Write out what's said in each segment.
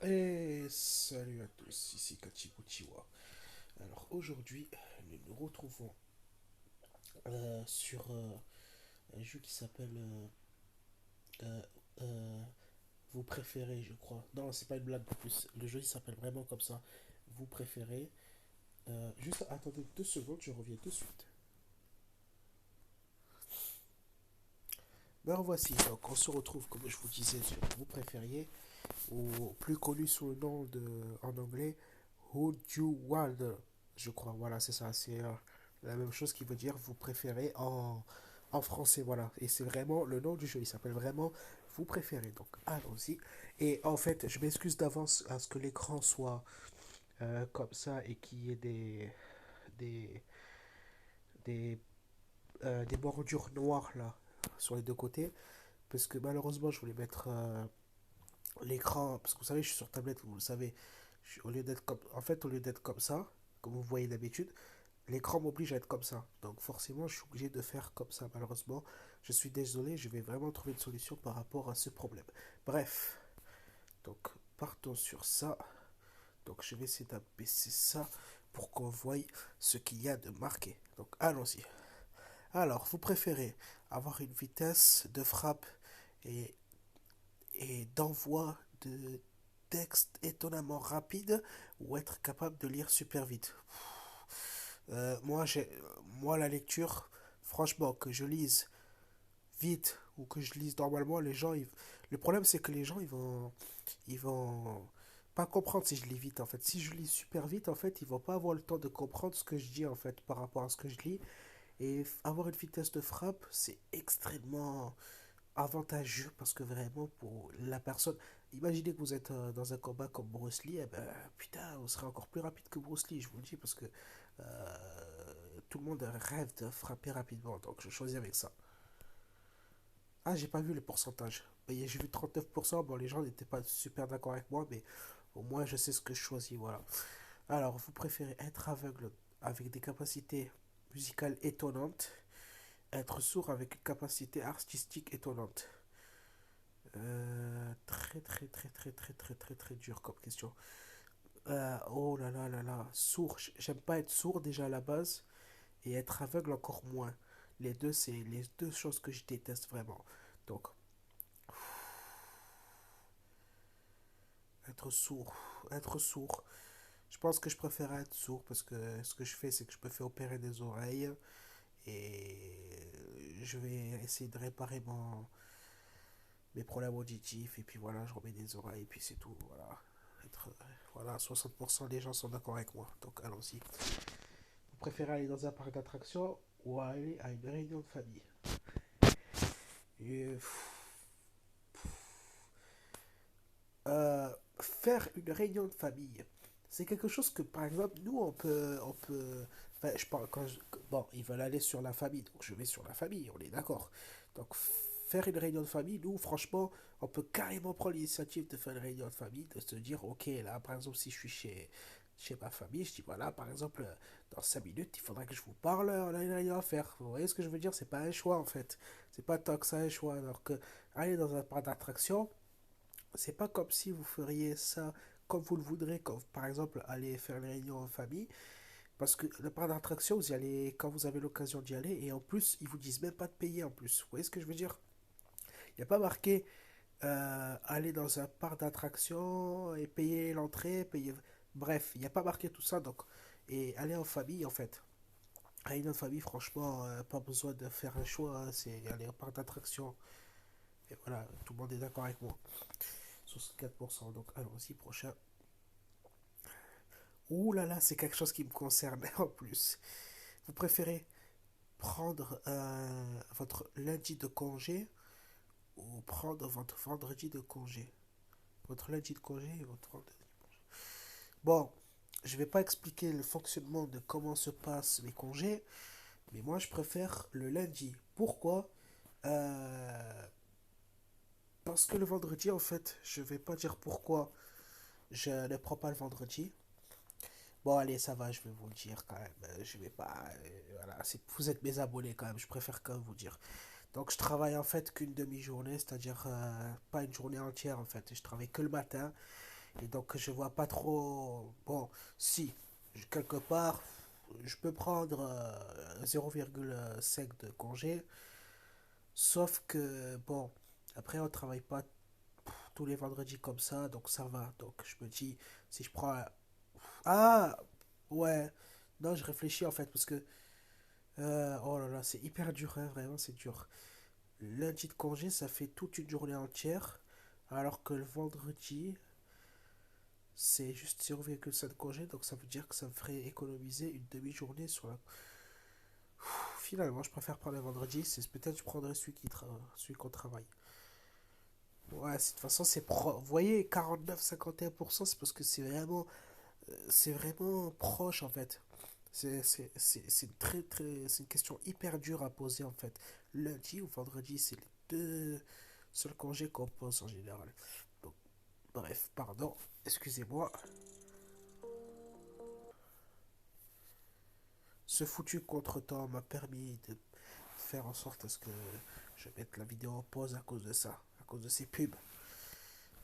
Et salut à tous, ici Kachikuchiwa. Alors aujourd'hui, nous nous retrouvons sur un jeu qui s'appelle euh, euh, Vous préférez, je crois. Non, c'est pas une blague en plus. Le jeu il s'appelle vraiment comme ça. Vous préférez. Juste attendez 2 secondes, je reviens tout de suite. Ben voici, donc on se retrouve comme je vous disais sur Vous préfériez, ou plus connu sous le nom de en anglais Would You Rather, je crois. Voilà, c'est ça. C'est la même chose qui veut dire vous préférez en français. Voilà. Et c'est vraiment le nom du jeu. Il s'appelle vraiment vous préférez. Donc allons-y. Et en fait, je m'excuse d'avance à ce que l'écran soit comme ça et qu'il y ait des, des bordures noires là sur les deux côtés. Parce que malheureusement, je voulais mettre l'écran. Parce que vous savez, je suis sur tablette, vous le savez. Au lieu d'être comme, en fait, au lieu d'être comme ça, comme vous voyez d'habitude, l'écran m'oblige à être comme ça. Donc forcément, je suis obligé de faire comme ça, malheureusement. Je suis désolé, je vais vraiment trouver une solution par rapport à ce problème. Bref, donc partons sur ça. Donc je vais essayer d'abaisser ça pour qu'on voie ce qu'il y a de marqué. Donc allons-y. Alors, vous préférez avoir une vitesse de frappe et, et d'envoi de texte étonnamment rapide ou être capable de lire super vite? Moi, moi, la lecture, franchement, que je lise vite ou que je lise normalement, le problème, c'est que les gens, ils vont pas comprendre si je lis vite, en fait. Si je lis super vite, en fait, ils vont pas avoir le temps de comprendre ce que je dis, en fait, par rapport à ce que je lis. Et avoir une vitesse de frappe, c'est extrêmement avantageux parce que vraiment, pour la personne, imaginez que vous êtes dans un combat comme Bruce Lee, eh ben, putain, vous serez encore plus rapide que Bruce Lee, je vous le dis, parce que tout le monde rêve de frapper rapidement, donc je choisis avec ça. Ah, j'ai pas vu les pourcentages. J'ai vu 39%, bon, les gens n'étaient pas super d'accord avec moi, mais au moins je sais ce que je choisis, voilà. Alors, vous préférez être aveugle avec des capacités musicales étonnantes, être sourd avec une capacité artistique étonnante? Très très très très très très très très dur comme question. Oh là là là là, sourd, j'aime pas être sourd déjà à la base, et être aveugle encore moins. Les deux, c'est les deux choses que je déteste vraiment. Donc, être sourd, être sourd. Je pense que je préfère être sourd parce que ce que je fais, c'est que je me fais opérer des oreilles et je vais essayer de réparer mes problèmes auditifs et puis voilà, je remets des oreilles et puis c'est tout. Voilà. Voilà, 60% des gens sont d'accord avec moi. Donc allons-y. Vous préférez aller dans un parc d'attractions ou aller à une réunion de famille? Et, faire une réunion de famille, c'est quelque chose que, par exemple, nous, enfin, je parle bon, ils veulent aller sur la famille, donc je vais sur la famille, on est d'accord. Donc, faire une réunion de famille, nous, franchement, on peut carrément prendre l'initiative de faire une réunion de famille, de se dire, ok, là, par exemple, si je suis chez ma famille, je dis, voilà, par exemple, dans 5 minutes, il faudra que je vous parle, on a une réunion à faire. Vous voyez ce que je veux dire? C'est pas un choix, en fait. C'est pas tant que ça un choix. Alors que aller dans un parc d'attractions, c'est pas comme si vous feriez ça comme vous le voudrez, comme par exemple aller faire une réunion en famille, parce que le parc d'attraction, vous y allez quand vous avez l'occasion d'y aller, et en plus, ils vous disent même pas de payer en plus. Vous voyez ce que je veux dire? Il n'y a pas marqué aller dans un parc d'attraction et payer l'entrée, payer. Bref, il n'y a pas marqué tout ça, donc. Et aller en famille, en fait. Réunion de famille, franchement, pas besoin de faire un choix, hein, c'est aller au parc d'attraction. Et voilà, tout le monde est d'accord avec moi. 64%, donc allons-y, prochain. Ouh là là, c'est quelque chose qui me concerne en plus. Vous préférez prendre votre lundi de congé ou prendre votre vendredi de congé? Votre lundi de congé et votre vendredi. Bon, je vais pas expliquer le fonctionnement de comment se passent mes congés, mais moi je préfère le lundi. Pourquoi? Euh, Parce que le vendredi, en fait, je vais pas dire pourquoi je ne prends pas le vendredi. Bon, allez, ça va, je vais vous le dire quand même. Je vais pas. Voilà, vous êtes mes abonnés quand même, je préfère quand même vous dire. Donc, je travaille en fait qu'une demi-journée, c'est-à-dire pas une journée entière en fait. Je travaille que le matin Et donc, je vois pas trop. Bon, si, quelque part, je peux prendre 0,5 de congé. Sauf que, bon, après, on travaille pas tous les vendredis comme ça, donc ça va. Donc, je me dis, si je prends. Ah, ouais. Non, je réfléchis en fait, parce que. Oh là là, c'est hyper dur, hein, vraiment, c'est dur. Lundi de congé, ça fait toute une journée entière, alors que le vendredi, c'est juste 0,5 congé, donc ça veut dire que ça me ferait économiser une demi-journée sur la. Finalement, je préfère prendre le vendredi, c'est peut-être je prendrais celui qu'on travaille. Ouais, de toute façon, Vous voyez, 49-51%, c'est parce que c'est vraiment proche en fait. C'est une c'est une question hyper dure à poser en fait. Lundi ou vendredi, c'est les deux seuls congés qu'on pose en général. Donc, bref, pardon, excusez-moi. Ce foutu contretemps m'a permis de faire en sorte à ce que je mette la vidéo en pause à cause de ça, à cause de ces pubs.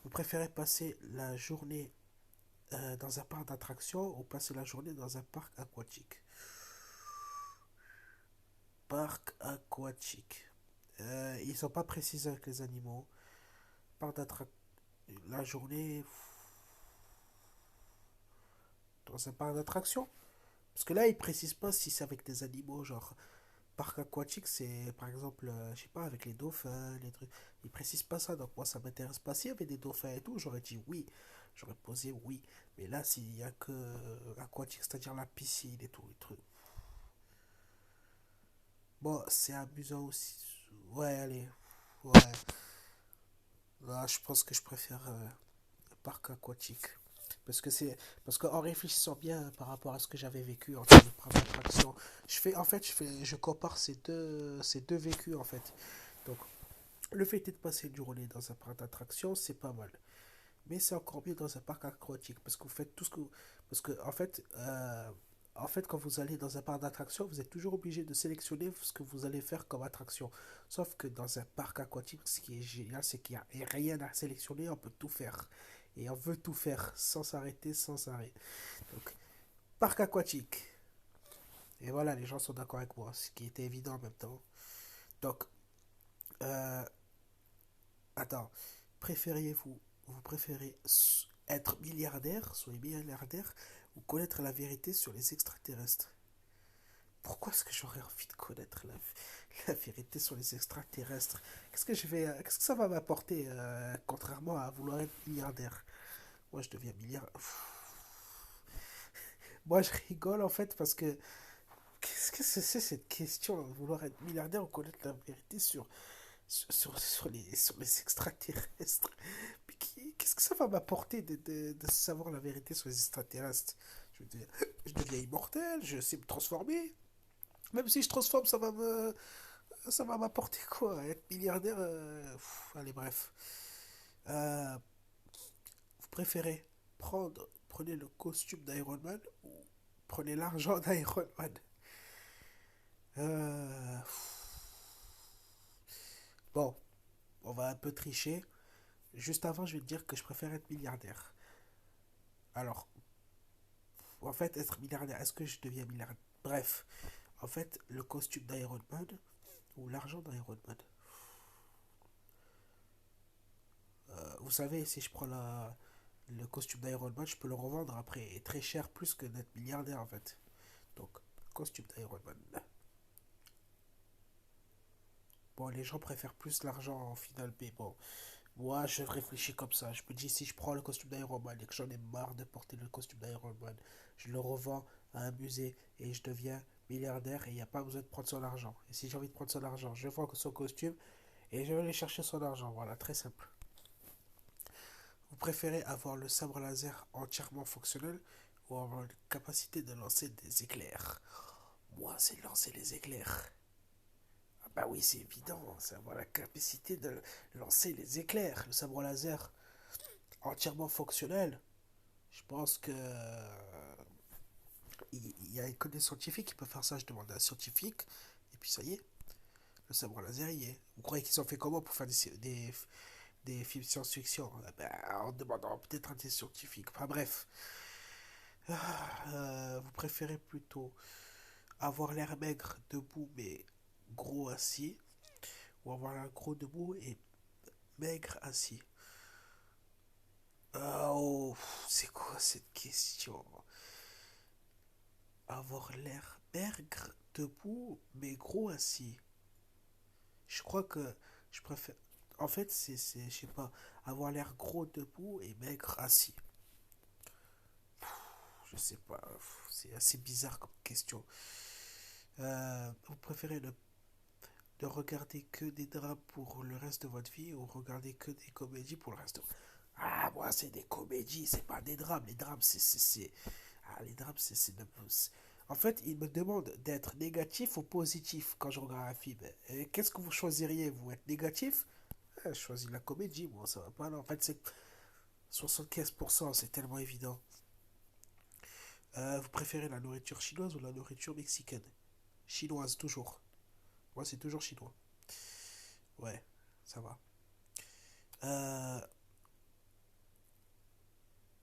Vous préférez passer la journée dans un parc d'attractions ou passer la journée dans un parc aquatique? Parc aquatique. Ils sont pas précisés avec les animaux. Parc d'attraction. La journée dans un parc d'attractions. Parce que là, ils précisent pas si c'est avec des animaux, genre parc aquatique, c'est par exemple, je sais pas, avec les dauphins, les trucs. Ils précisent pas ça, donc moi ça m'intéresse pas. S'il y avait des dauphins et tout, j'aurais dit oui. J'aurais posé oui. Mais là, s'il y a que aquatique, c'est-à-dire la piscine et tout, les trucs. Bon, c'est amusant aussi. Ouais, allez. Ouais. Là, je pense que je préfère le parc aquatique. Parce que c'est. Parce qu'en réfléchissant bien par rapport à ce que j'avais vécu en termes de parc d'attraction, je compare ces deux vécus en fait. Donc, le fait de passer une journée dans un parc d'attraction, c'est pas mal. Mais c'est encore mieux dans un parc aquatique parce que vous faites tout ce que vous... Parce que, en fait, quand vous allez dans un parc d'attraction, vous êtes toujours obligé de sélectionner ce que vous allez faire comme attraction. Sauf que dans un parc aquatique, ce qui est génial, c'est qu'il n'y a rien à sélectionner, on peut tout faire. Et on veut tout faire sans s'arrêter, sans arrêt. Donc, parc aquatique. Et voilà, les gens sont d'accord avec moi, ce qui était évident en même temps. Donc, euh, attends, vous préférez être milliardaire, soyez milliardaire, ou connaître la vérité sur les extraterrestres? Pourquoi est-ce que j'aurais envie de connaître la vérité sur les extraterrestres? Qu'est-ce que ça va m'apporter, contrairement à vouloir être milliardaire? Moi, je deviens milliardaire. Moi, je rigole en fait parce que qu'est-ce que c'est cette question, vouloir être milliardaire ou connaître la vérité sur les extraterrestres? Mais qu'est-ce que ça va m'apporter de savoir la vérité sur les extraterrestres? Je deviens immortel, je sais me transformer. Même si je transforme, ça va m'apporter quoi? Être milliardaire, allez, bref. Euh, vous préférez prenez le costume d'Iron Man ou prenez l'argent d'Iron Man? Euh, bon, on va un peu tricher. Juste avant, je vais te dire que je préfère être milliardaire. Alors, en fait, être milliardaire, est-ce que je deviens milliardaire? Bref, en fait, le costume d'Iron Man ou l'argent d'Iron Man. Vous savez, si je prends le costume d'Iron Man, je peux le revendre après et très cher, plus que d'être milliardaire en fait. Donc, costume d'Iron Man. Bon, les gens préfèrent plus l'argent en final, mais bon, moi je réfléchis comme ça. Je me dis, si je prends le costume d'Iron Man et que j'en ai marre de porter le costume d'Iron Man, je le revends à un musée et je deviens milliardaire et il n'y a pas besoin de prendre son argent. Et si j'ai envie de prendre son argent, je vends son costume et je vais aller chercher son argent. Voilà, très simple. Vous préférez avoir le sabre laser entièrement fonctionnel ou avoir la capacité de lancer des éclairs? Moi, c'est lancer les éclairs. Ah bah oui, c'est évident, c'est avoir la capacité de lancer les éclairs. Le sabre laser entièrement fonctionnel, je pense que il y a que des scientifiques qui peuvent faire ça. Je demande à un scientifique et puis ça y est, le sabre laser y est. Vous croyez qu'ils ont fait comment pour faire des films science-fiction, ben, en demandant peut-être à des scientifiques. Enfin bref. Vous préférez plutôt avoir l'air maigre debout mais gros assis, ou avoir l'air gros debout et maigre assis? Oh, c'est quoi cette question? Avoir l'air maigre debout mais gros assis. Je crois que je préfère. En fait, je sais pas, avoir l'air gros debout et maigre assis. Je sais pas, c'est assez bizarre comme question. Vous préférez de regarder que des drames pour le reste de votre vie ou regarder que des comédies pour le reste de votre vie? Ah, moi, c'est des comédies, c'est pas des drames. Les drames, Ah, les drames, En fait, ils me demandent d'être négatif ou positif quand je regarde un film. Et qu'est-ce que vous choisiriez, vous? Être négatif? Je choisis la comédie, moi, ça va pas. Non. En fait, c'est 75%, c'est tellement évident. Vous préférez la nourriture chinoise ou la nourriture mexicaine? Chinoise, toujours. Moi, c'est toujours chinois. Ouais, ça va. Euh...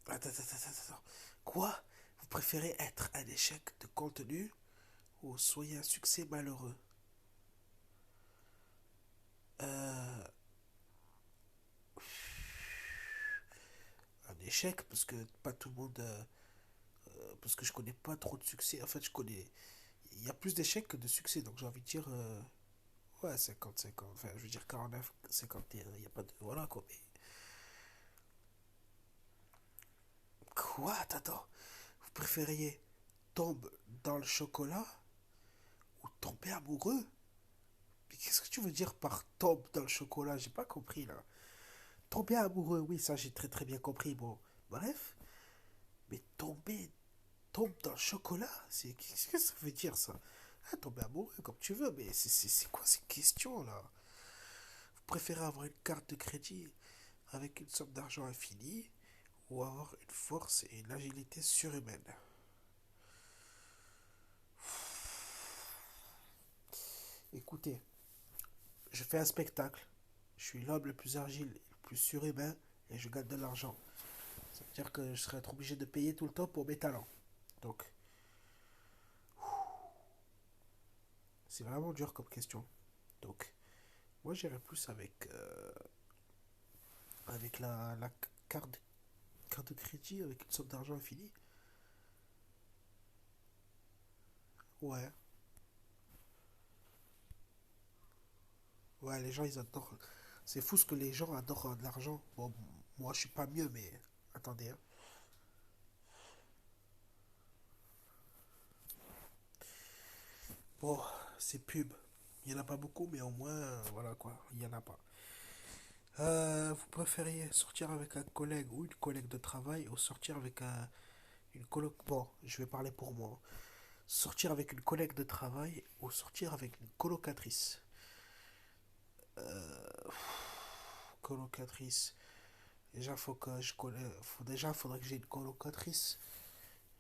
Attends. Quoi? Vous préférez être un échec de contenu ou soyez un succès malheureux? Euh... Un échec, parce que pas tout le monde... parce que je connais pas trop de succès. En fait, je connais... Il y a plus d'échecs que de succès, donc j'ai envie de dire... ouais, 50-50. Enfin, je veux dire 49-51. Il n'y a pas de... Voilà, quoi. Mais... Quoi? Attends. Vous préfériez tomber dans le chocolat ou tomber amoureux? Mais qu'est-ce que tu veux dire par tombe dans le chocolat? J'ai pas compris, là. Tomber amoureux, oui, ça j'ai très très bien compris. Bon, bref. Mais tombe dans le chocolat, qu'est-ce que ça veut dire ça? Ah, tomber amoureux comme tu veux, mais c'est quoi ces questions là? Vous préférez avoir une carte de crédit avec une somme d'argent infinie ou avoir une force et une agilité surhumaine? Écoutez, je fais un spectacle, je suis l'homme le plus agile et le plus surhumain et je gagne de l'argent. Ça veut dire que je serais être obligé de payer tout le temps pour mes talents. Donc, c'est vraiment dur comme question. Donc, moi j'irais plus avec la carte, carte de crédit avec une somme d'argent infinie. Ouais, ouais, les gens ils adorent. C'est fou ce que les gens adorent de l'argent. Bon, moi je suis pas mieux, mais attendez, hein. Bon, c'est pub. Il y en a pas beaucoup, mais au moins, voilà quoi, il y en a pas. Vous préfériez sortir avec un collègue ou une collègue de travail ou sortir avec une coloc... Bon, je vais parler pour moi. Sortir avec une collègue de travail ou sortir avec une colocatrice? Colocatrice. Déjà, faudrait que j'ai une colocatrice.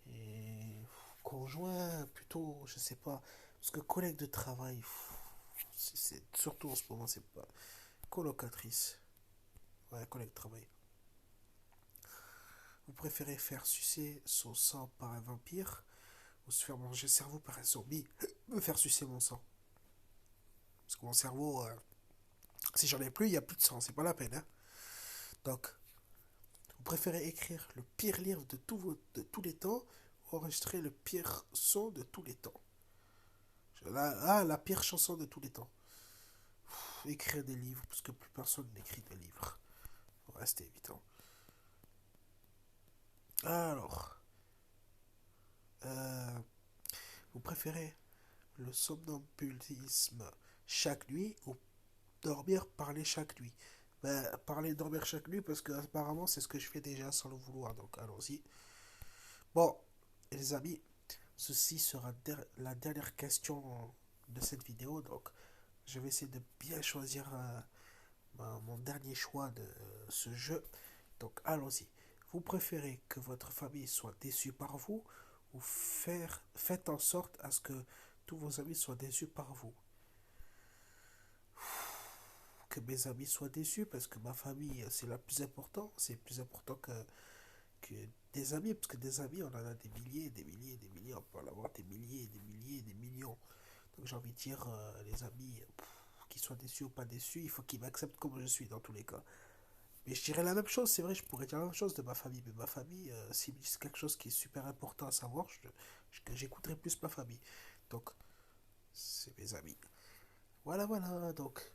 Et conjoint, plutôt, je sais pas. Parce que collègue de travail, surtout en ce moment, c'est pas. Colocatrice. Ouais, collègue de travail. Vous préférez faire sucer son sang par un vampire ou se faire manger le cerveau par un zombie? Me faire sucer mon sang. Parce que mon cerveau, si j'en ai plus, il n'y a plus de sang, c'est pas la peine. Hein. Donc, vous préférez écrire le pire livre de tous les temps ou enregistrer le pire son de tous les temps? La pire chanson de tous les temps. Écrire des livres, parce que plus personne n'écrit des livres. Ouais, c'était évident. Alors, euh, vous préférez le somnambulisme chaque nuit ou dormir, parler chaque nuit? Ben, parler, dormir chaque nuit, parce que apparemment c'est ce que je fais déjà sans le vouloir, donc allons-y. Bon, les amis, ceci sera la dernière question de cette vidéo, donc je vais essayer de bien choisir mon dernier choix de ce jeu. Donc allons-y. Vous préférez que votre famille soit déçue par vous ou faites en sorte à ce que tous vos amis soient déçus par vous? que mes amis soient déçus parce que ma famille, c'est la plus important. C'est plus important que des amis, parce que des amis, on en a des milliers, des milliers, des milliers. On peut en avoir des milliers, des milliers, des millions. Donc j'ai envie de dire, les amis, qu'ils soient déçus ou pas déçus, il faut qu'ils m'acceptent comme je suis dans tous les cas. Mais je dirais la même chose, c'est vrai, je pourrais dire la même chose de ma famille. Mais ma famille, s'ils me disent quelque chose qui est super important à savoir, j'écouterai plus ma famille. Donc, c'est mes amis. Voilà, voilà, donc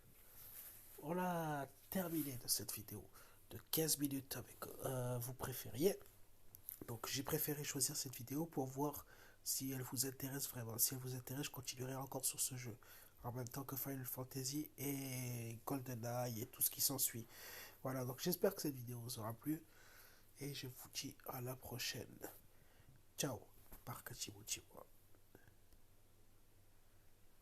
on a terminé de cette vidéo de 15 minutes avec vous préfériez. Donc j'ai préféré choisir cette vidéo pour voir si elle vous intéresse vraiment. Si elle vous intéresse, je continuerai encore sur ce jeu. En même temps que Final Fantasy et GoldenEye et tout ce qui s'ensuit. Voilà, donc j'espère que cette vidéo vous aura plu. Et je vous dis à la prochaine. Ciao. Par Kachimuchi.